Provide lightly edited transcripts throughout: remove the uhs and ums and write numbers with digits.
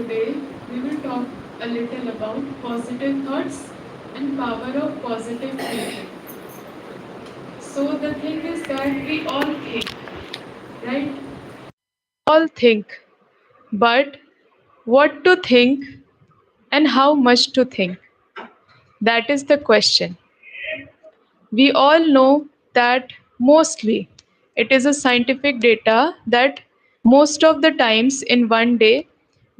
today we will talk a little about positive thoughts and power of positive thinking. So the thing is that we all think, right? All think, but what to think and how much to think? That is the question. We all know that mostly it is a scientific data that most of the times in one day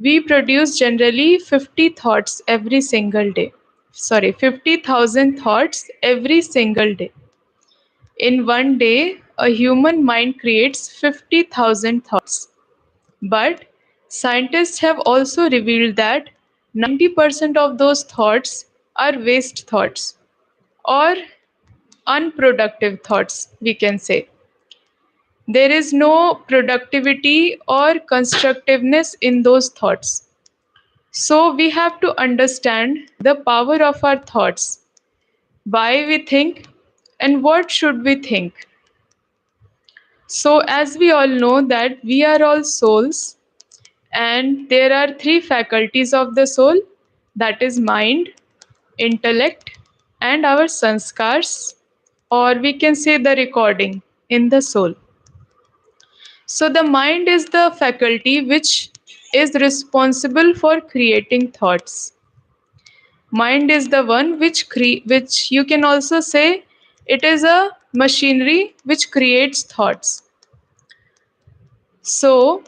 we produce generally 50 thoughts every single day. Sorry, 50,000 thoughts every single day. In one day, a human mind creates 50,000 thoughts. But scientists have also revealed that 90% of those thoughts are waste thoughts or unproductive thoughts, we can say. There is no productivity or constructiveness in those thoughts. So we have to understand the power of our thoughts, why we think, and what should we think. So as we all know that we are all souls and there are three faculties of the soul, that is mind, intellect, and our sanskars, or we can say the recording in the soul. So the mind is the faculty which is responsible for creating thoughts. Mind is the one which you can also say it is a machinery which creates thoughts. So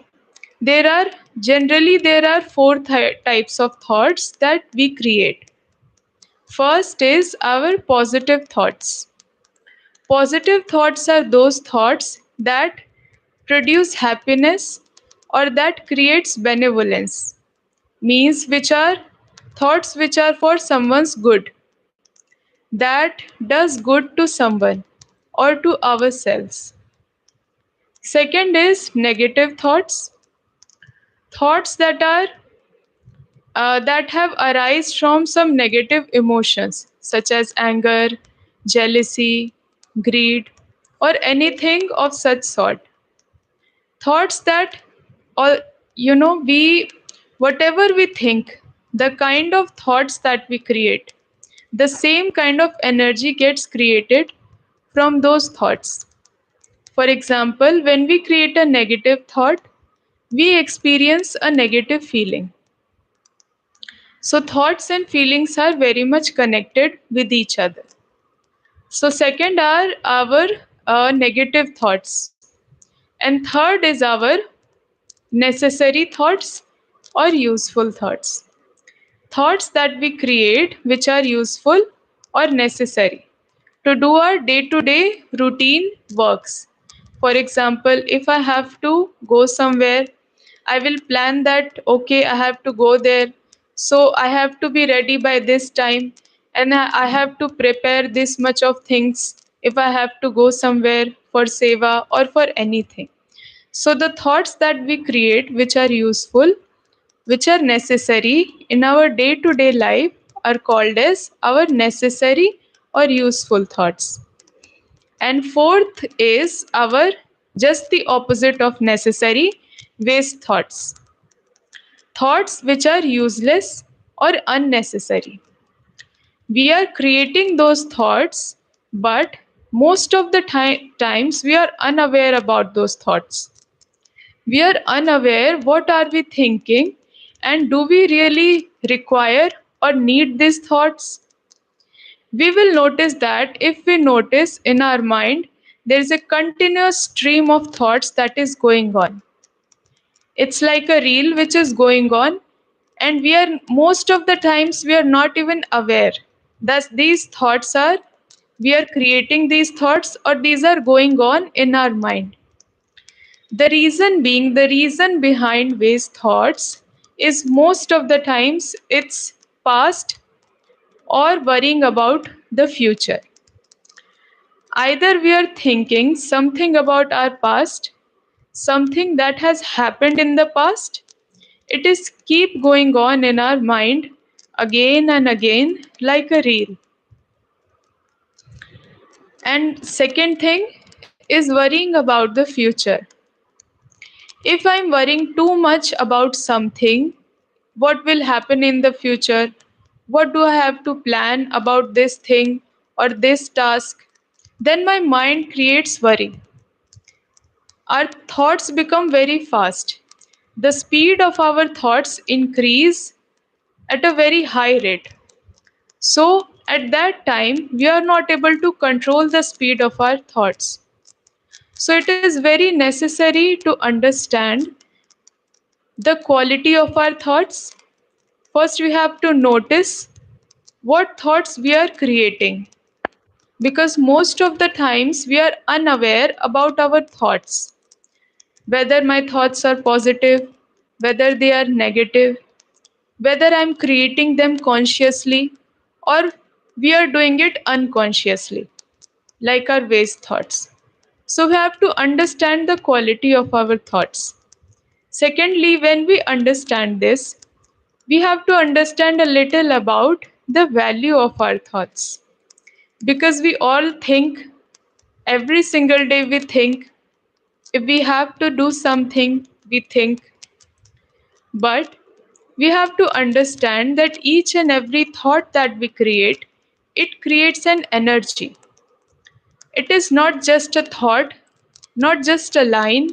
there are four types of thoughts that we create. First is our positive thoughts. Positive thoughts are those thoughts that produce happiness or that creates benevolence, means which are thoughts which are for someone's good, that does good to someone or to ourselves. Second is negative thoughts, thoughts that have arise from some negative emotions such as anger, jealousy, greed, or anything of such sort. Thoughts that all we whatever we think, the kind of thoughts that we create, the same kind of energy gets created from those thoughts. For example, when we create a negative thought, we experience a negative feeling. So thoughts and feelings are very much connected with each other. So second are our negative thoughts, and third is our necessary thoughts or useful thoughts. Thoughts that we create which are useful or necessary to do our day to day routine works. For example, if I have to go somewhere, I will plan that okay, I have to go there, so I have to be ready by this time, and I have to prepare this much of things if I have to go somewhere for seva or for anything. So the thoughts that we create which are useful, which are necessary in our day to day life, are called as our necessary or useful thoughts. And fourth is our just the opposite of necessary, waste thoughts. Thoughts which are useless or unnecessary. We are creating those thoughts, but most of the times we are unaware about those thoughts. We are unaware what are we thinking and do we really require or need these thoughts. We will notice that if we notice in our mind there is a continuous stream of thoughts that is going on. It's like a reel which is going on, and we are most of the times we are not even aware that these thoughts are we are creating these thoughts or these are going on in our mind. The reason behind waste thoughts is most of the times it's past or worrying about the future. Either we are thinking something about our past, something that has happened in the past. It is keep going on in our mind again and again like a reel. And second thing is worrying about the future. If I'm worrying too much about something, what will happen in the future, what do I have to plan about this thing or this task, then my mind creates worry. Our thoughts become very fast. The speed of our thoughts increase at a very high rate. So at that time, we are not able to control the speed of our thoughts. So it is very necessary to understand the quality of our thoughts. First, we have to notice what thoughts we are creating, because most of the times we are unaware about our thoughts, whether my thoughts are positive, whether they are negative, whether I'm creating them consciously or we are doing it unconsciously, like our waste thoughts. So we have to understand the quality of our thoughts. Secondly, when we understand this, we have to understand a little about the value of our thoughts. Because we all think, every single day we think, if we have to do something, we think, but we have to understand that each and every thought that we create, it creates an energy. It is not just a thought, not just a line,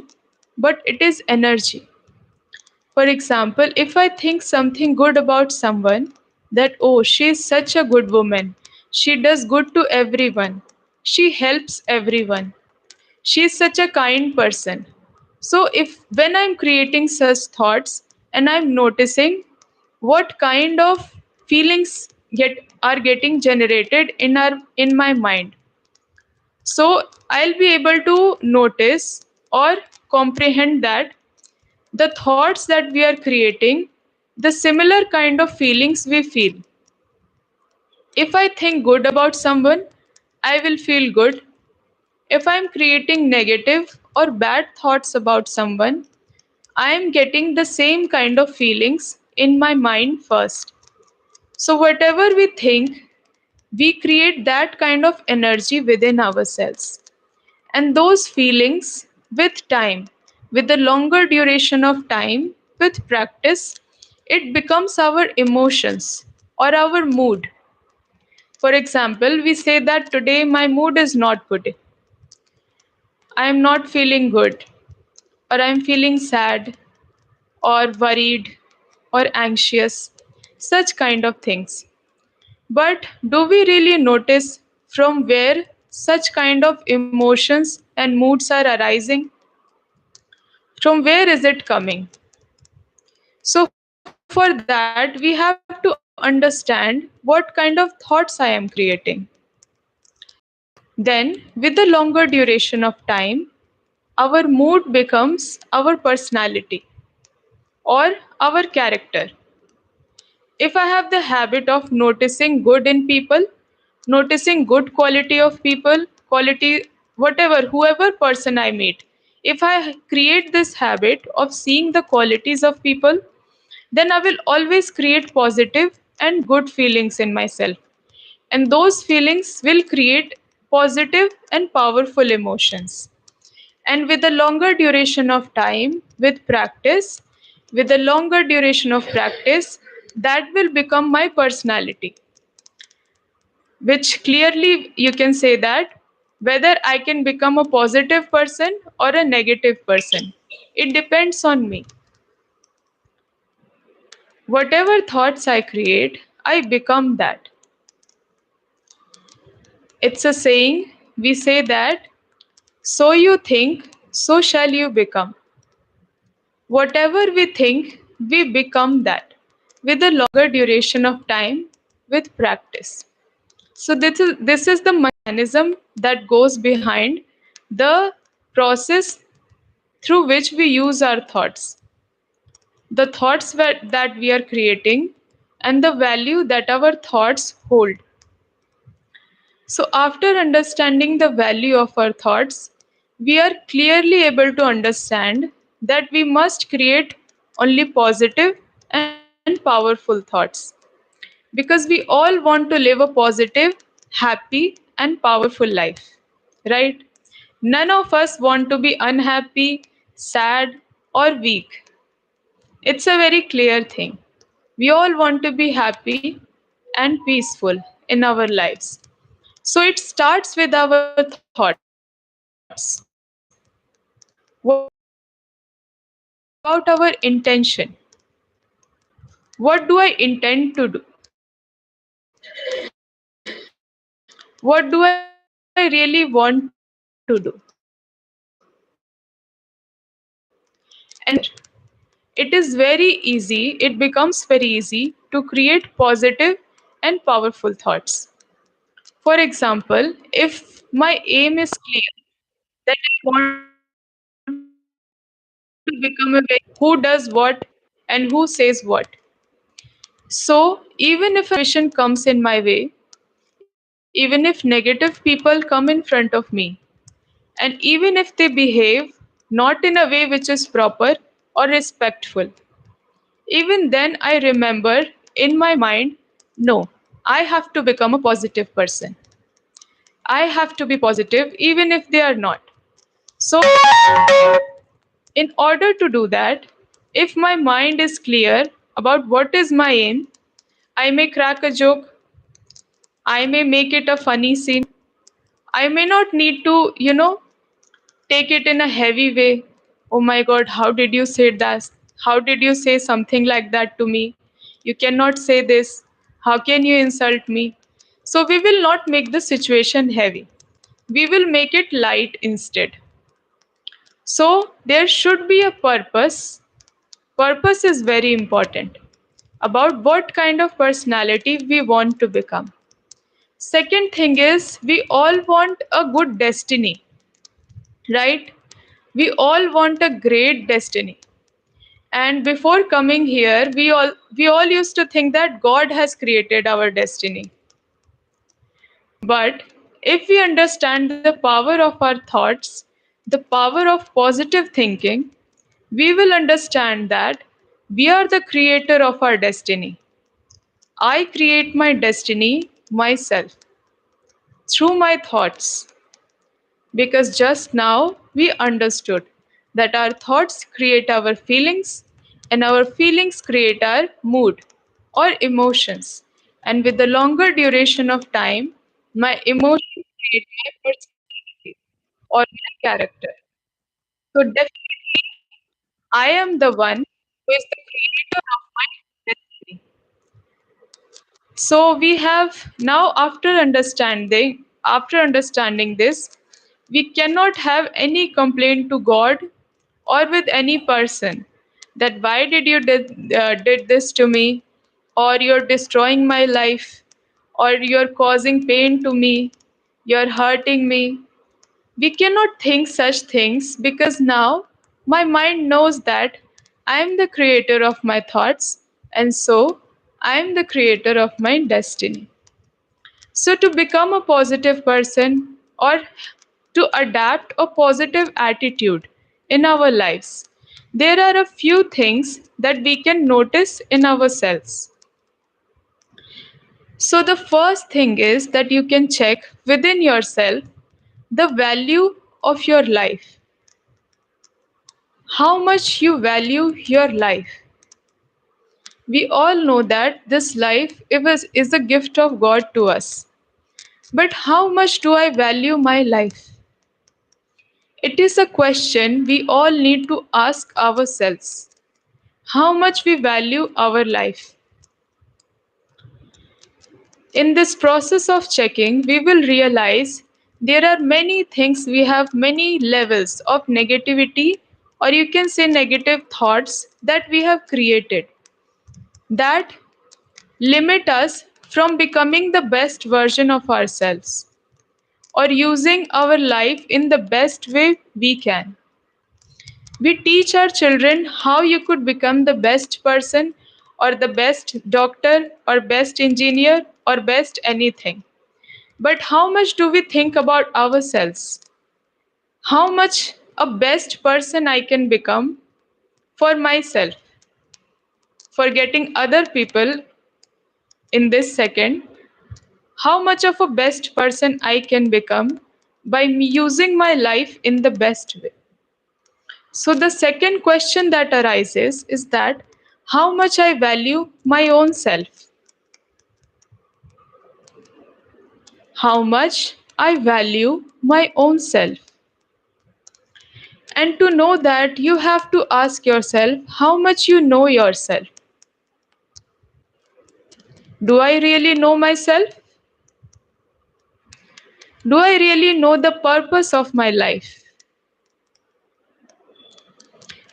but it is energy. For example, if I think something good about someone, that oh, she is such a good woman, she does good to everyone, she helps everyone, she is such a kind person. So if when I'm creating such thoughts and I'm noticing what kind of feelings are getting generated in my mind, so I'll be able to notice or comprehend that the thoughts that we are creating, the similar kind of feelings we feel. If I think good about someone, I will feel good. If I'm creating negative or bad thoughts about someone, I am getting the same kind of feelings in my mind first. So, whatever we think, we create that kind of energy within ourselves. And those feelings, with time, with the longer duration of time, with practice, it becomes our emotions or our mood. For example, we say that today my mood is not good, I am not feeling good, or I am feeling sad, or worried, or anxious, such kind of things. But do we really notice from where such kind of emotions and moods are arising? From where is it coming? So, for that, we have to understand what kind of thoughts I am creating. Then, with the longer duration of time, our mood becomes our personality or our character. If I have the habit of noticing good in people, noticing good quality of people, quality, whatever, whoever person I meet, if I create this habit of seeing the qualities of people, then I will always create positive and good feelings in myself. And those feelings will create positive and powerful emotions. And with a longer duration of time, with a longer duration of practice, that will become my personality, which clearly you can say that whether I can become a positive person or a negative person, it depends on me. Whatever thoughts I create, I become that. It's a saying, we say that, so you think, so shall you become. Whatever we think, we become that with a longer duration of time with practice. So this is the mechanism that goes behind the process through which we use our thoughts. The thoughts that we are creating and the value that our thoughts hold. So, after understanding the value of our thoughts, we are clearly able to understand that we must create only positive and powerful thoughts. Because we all want to live a positive, happy, and powerful life, right? None of us want to be unhappy, sad, or weak. It's a very clear thing. We all want to be happy and peaceful in our lives. So it starts with our thoughts. What do we think about our intention? What do I intend to do? What do I really want to do? And it is very easy, it becomes very easy to create positive and powerful thoughts. For example, if my aim is clear that I want to become a very successful person, who does what and who says what. So, even if a situation comes in my way, even if negative people come in front of me, and even if they behave not in a way which is proper or respectful, even then I remember in my mind, no, I have to become a positive person. I have to be positive even if they are not. So, in order to do that, if my mind is clear about what is my aim, I may crack a joke, I may make it a funny scene, I may not need to, take it in a heavy way. Oh my god, how did you say that? How did you say something like that to me? You cannot say this. How can you insult me? So we will not make the situation heavy. We will make it light instead. So there should be a purpose. Purpose is very important about what kind of personality we want to become. Second thing is we all want a good destiny, right? We all want a great destiny. And before coming here, we all used to think that God has created our destiny. But if we understand the power of our thoughts, the power of positive thinking, we will understand that we are the creator of our destiny. I create my destiny myself through my thoughts. Because just now we understood that our thoughts create our feelings and our feelings create our mood or emotions. And with the longer duration of time, my emotions create my personality or my character. So definitely, I am the one who is the creator of my destiny. So we have now after understanding this, we cannot have any complaint to God or with any person that why did you did this to me, or you're destroying my life, or you're causing pain to me, you're hurting me. We cannot think such things because now my mind knows that I am the creator of my thoughts, and so I am the creator of my destiny. So, to become a positive person or to adapt a positive attitude in our lives, there are a few things that we can notice in ourselves. So, the first thing is that you can check within yourself the value of your life, how much you value your life. We all know that this life is a gift of God to us. But how much do I value my life? It is a question we all need to ask ourselves. How much we value our life. In this process of checking, we will realize there are many things, we have many levels of negativity, or you can say negative thoughts that we have created that limit us from becoming the best version of ourselves or using our life in the best way we can. We teach our children how you could become the best person or the best doctor or best engineer or best anything. But how much do we think about ourselves? How much a best person I can become for myself, forgetting other people in this second, how much of a best person I can become by using my life in the best way. So the second question that arises is that how much I value my own self. How much I value my own self. And to know that, you have to ask yourself how much you know yourself. Do I really know myself? Do I really know the purpose of my life?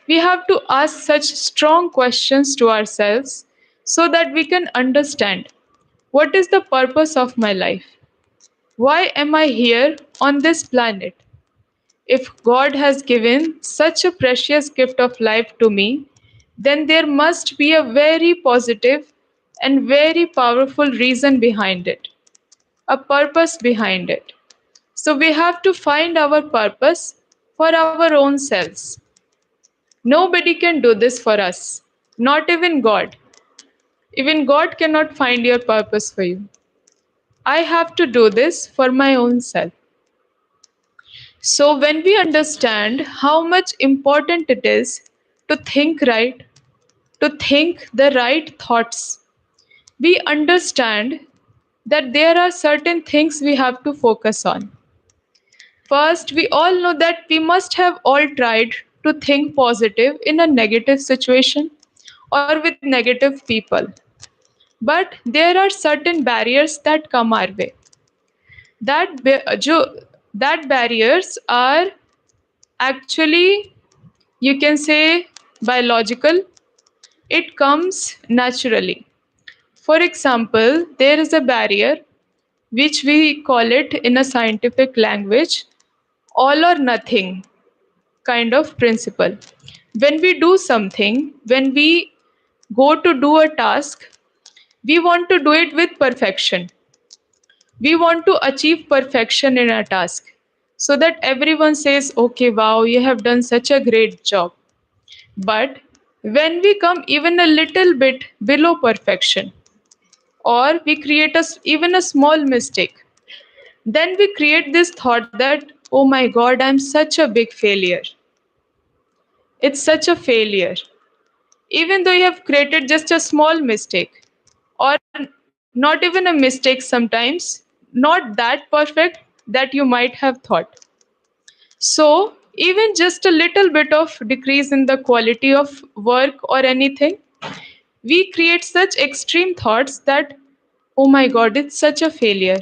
We have to ask such strong questions to ourselves so that we can understand what is the purpose of my life? Why am I here on this planet? If God has given such a precious gift of life to me, then there must be a very positive and very powerful reason behind it, a purpose behind it. So we have to find our purpose for our own selves. Nobody can do this for us, not even God. Even God cannot find your purpose for you. I have to do this for my own self. So, when we understand how much important it is to think right, to think the right thoughts, we understand that there are certain things we have to focus on. First, we all know that we must have all tried to think positive in a negative situation or with negative people. But there are certain barriers that come our way. That barriers are actually, you can say, biological. It comes naturally. For example, there is a barrier which we call it in a scientific language all or nothing kind of principle. When we do something, when we go to do a task, we want to do it with perfection. We want to achieve perfection in a task so that everyone says, okay, wow, you have done such a great job. But when we come even a little bit below perfection, or we create even a small mistake, then we create this thought that, oh my god, I'm such a big failure. It's such a failure. Even though you have created just a small mistake, or not even a mistake sometimes, not that perfect that you might have thought. So, even just a little bit of decrease in the quality of work or anything, we create such extreme thoughts that, oh my god, it's such a failure.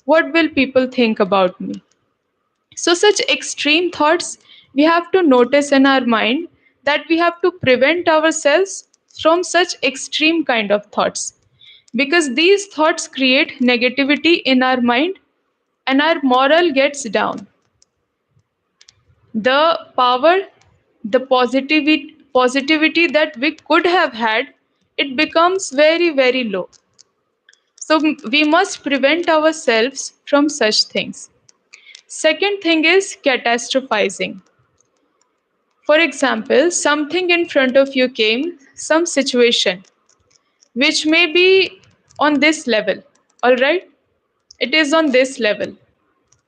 What will people think about me? So, such extreme thoughts we have to notice in our mind, that we have to prevent ourselves from such extreme kind of thoughts, because these thoughts create negativity in our mind and our moral gets down. The power, the positivity that we could have had, it becomes very, very low. So we must prevent ourselves from such things. Second thing is catastrophizing. For example, something in front of you came, some situation, which may be on this level, all right? It is on this level.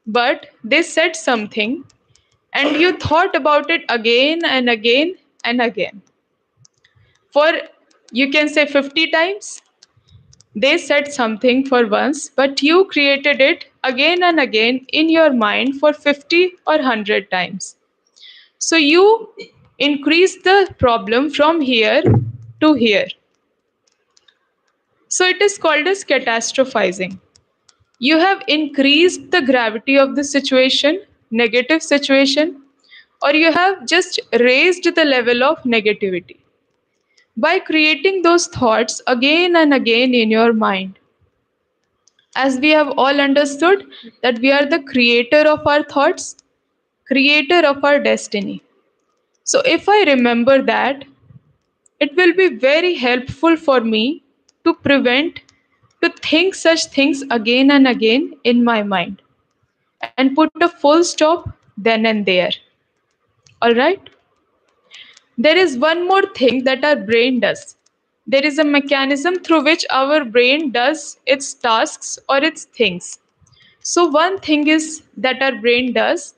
But they said something and you thought about it again and again and again. For, you can say, 50 times. They said something for once, but you created it again and again in your mind for 50 or 100 times. So you increase the problem from here to here. So it is called as catastrophizing. You have increased the gravity of the situation, negative situation, or you have just raised the level of negativity by creating those thoughts again and again in your mind. As we have all understood that we are the creator of our thoughts, creator of our destiny. So if I remember that, it will be very helpful for me to prevent to think such things again and again in my mind and put a full stop then and there. All right? There is one more thing that our brain does. There is a mechanism through which our brain does its tasks or its things. So one thing is that our brain does,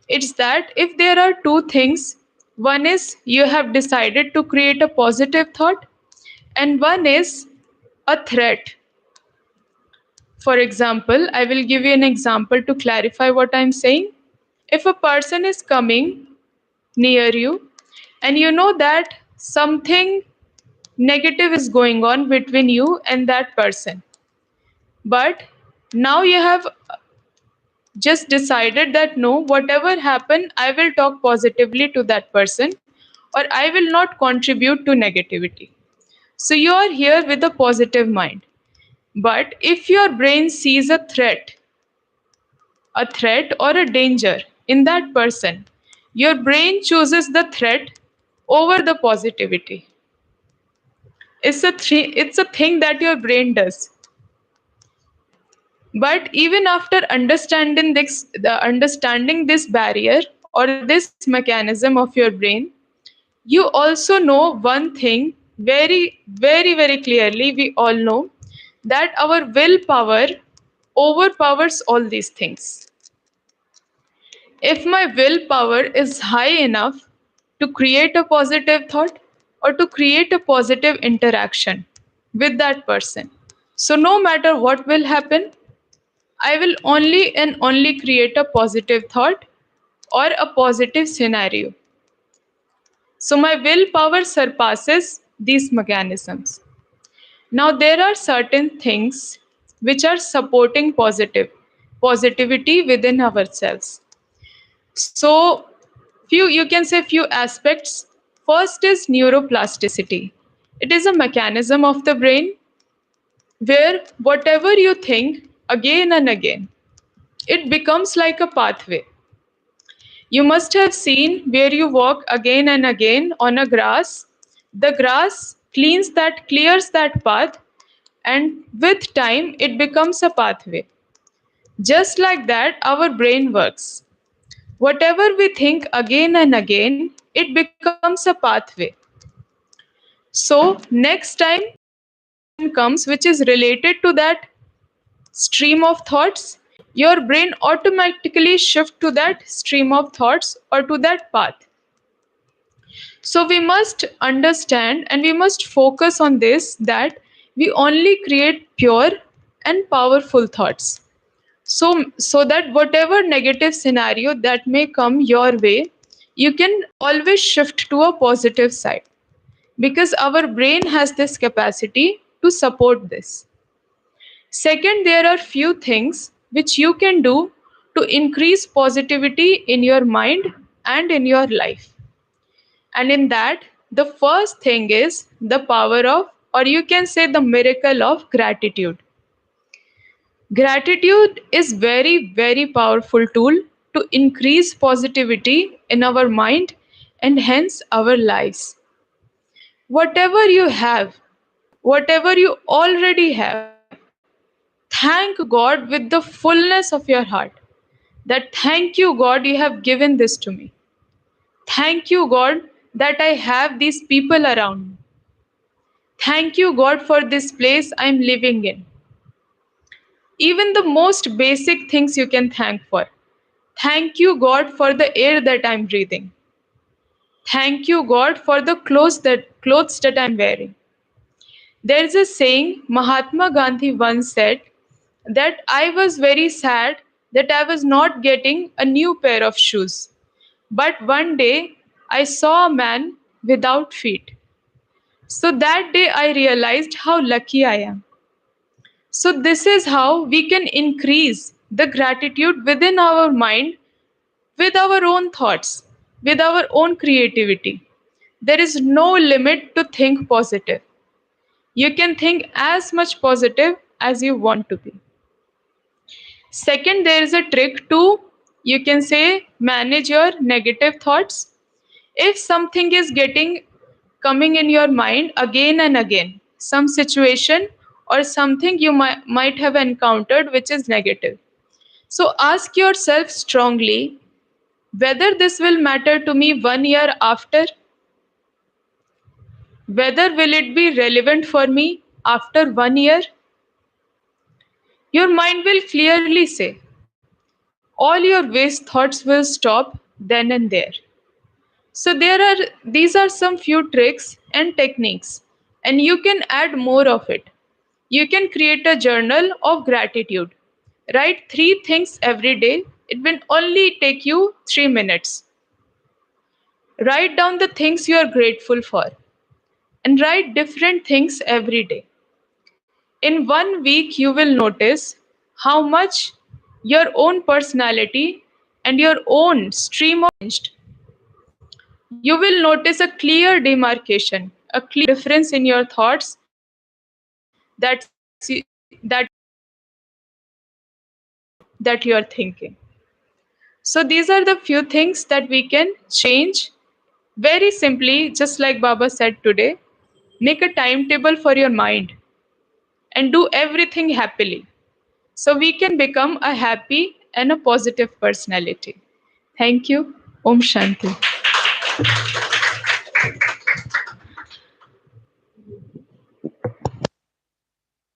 it's that if there are two things, one is you have decided to create a positive thought, and one is a threat. For example, I will give you an example to clarify what I'm saying. If a person is coming near you and you know that something negative is going on between you and that person, but now you have just decided that no, whatever happened, I will talk positively to that person or I will not contribute to negativity. So you are here with a positive mind. But if your brain sees a threat or a danger in that person, your brain chooses the threat over the positivity. It's a thing that your brain does. But even after understanding this barrier or this mechanism of your brain, you also know one thing very clearly. We all know that our willpower overpowers all these things. If my willpower is high enough to create a positive thought or to create a positive interaction with that person, so no matter what will happen, I will only and only create a positive thought or a positive scenario. So my willpower surpasses these mechanisms. Now there are certain things which are supporting positivity within ourselves. So few, you can say, few aspects. First is neuroplasticity. It is a mechanism of the brain where whatever you think again and again, it becomes like a pathway. You must have seen where you walk again and again on a grass. The grass clears that path, and with time it becomes a pathway. Just like that, our brain works. Whatever we think again and again, it becomes a pathway. So, next time a situation comes which is related to that stream of thoughts, your brain automatically shift to that stream of thoughts or to that path. So we must understand and we must focus on this, that we only create pure and powerful thoughts. So that whatever negative scenario that may come your way, you can always shift to a positive side, because our brain has this capacity to support this. Second, there are few things which you can do to increase positivity in your mind and in your life. And in that, the first thing is the power of, or you can say the miracle of gratitude. Gratitude is very powerful tool to increase positivity in our mind and hence our lives. Whatever you have, whatever you already have, thank God with the fullness of your heart. That thank you, God, you have given this to me. Thank you, God, that I have these people around me. Thank you, God, for this place I'm living in. Even the most basic things you can thank for. Thank you, God, for the air that I'm breathing. Thank you, God, for the clothes that I'm wearing. There's a saying Mahatma Gandhi once said, that I was very sad that I was not getting a new pair of shoes. But one day I saw a man without feet. So that day I realized how lucky I am. So, this is how we can increase the gratitude within our mind with our own thoughts, with our own creativity. There is no limit to think positive. You can think as much positive as you want to be. Second, there is a trick to, you can say, manage your negative thoughts. If something is coming in your mind again and again, some situation or something you might have encountered which is negative, so ask yourself strongly whether this will matter to me 1 year after, whether will it be relevant for me after 1 year. Your mind will clearly say all your waste thoughts will stop then and there. So these are some few tricks and techniques, and you can add more of it. You can create a journal of gratitude. Write three things every day. It will only take you 3 minutes. Write down the things you are grateful for and write different things every day. In 1 week, you will notice how much your own personality and your own stream of changed. You will notice a clear demarcation, a clear difference in your thoughts that you are that you are thinking. So these are the few things that we can change very simply, just like Baba said today. Make a timetable for your mind and do everything happily. So we can become a happy and a positive personality. Thank you. Om Shanti.